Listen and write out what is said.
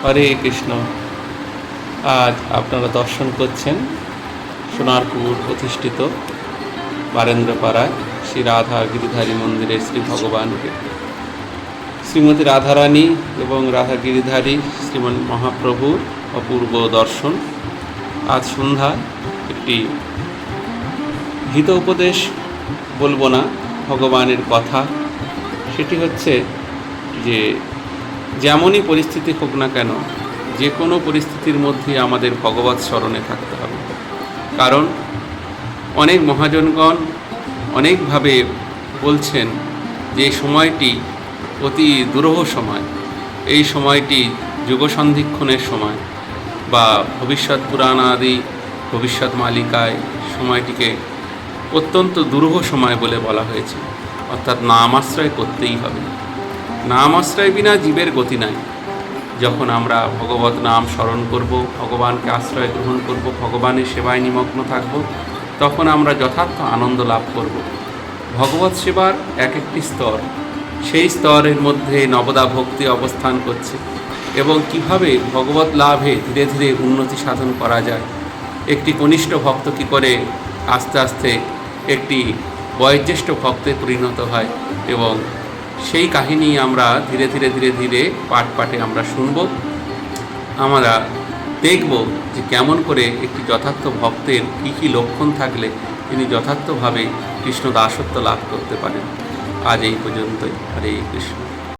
হরে কৃষ্ণ। আজ আপনারা দর্শন করছেন সোনারপুর প্রতিষ্ঠিত বারেন্দ্রপাড়ায় শ্রী রাধা গিরিধারী মন্দিরের শ্রী ভগবানকে। শ্রীমতী রাধারানী এবং রাধা গিরিধারী শ্রীমন মহাপ্রভুর অপূর্ব দর্শন। আজ সন্ধ্যায় একটি হিত উপদেশ বলবো না, ভগবানের কথা। সেটি হচ্ছে যে যেমনই পরিস্থিতি হোক না কেন, যে কোনো পরিস্থিতির মধ্যে আমাদের ভগবৎ স্মরণে থাকতে হবে। কারণ অনেক মহাজনগণ অনেকভাবে বলছেন যে সময়টি অতি দুরূহ সময়, এই সময়টি যুগসন্ধিক্ষণের সময় বা ভবিষ্যৎ পুরাণ আদি ভবিষ্যৎ মালিকায় সময়টিকে অত্যন্ত দুরূহ সময় বলে বলা হয়েছে। অর্থাৎ নাম আশ্রয় করতেই হবে। নাম আশ্রয় বিনা জীবের গতি নাই। যখন আমরা ভগবত নাম স্মরণ করব, ভগবানকে আশ্রয় গ্রহণ করব, ভগবানের সেবায় নিমগ্ন থাকব, তখন আমরা যথার্থ আনন্দ লাভ করব। ভগবত সেবার এক একটি স্তর, সেই স্তরের মধ্যে নবদা ভক্তি অবস্থান করছে এবং কিভাবে ভগবত লাভে ধীরে ধীরে উন্নতি সাধন করা যায়। একটি কনিষ্ঠ ভক্ত কী করে আস্তে আস্তে একটি বয়োজ্যেষ্ঠ ভক্তে পরিণত হয়, এবং সেই কাহিনী আমরা ধীরে ধীরে পাঠ পাঠে আমরা শুনব। আমরা দেখব যে কেমন করে একটি যথার্থ ভক্তের কী কী লক্ষণ থাকলে তিনি যথার্থভাবে কৃষ্ণ দাসত্ব লাভ করতে পারেন। আজ এই পর্যন্তই। হরে কৃষ্ণ।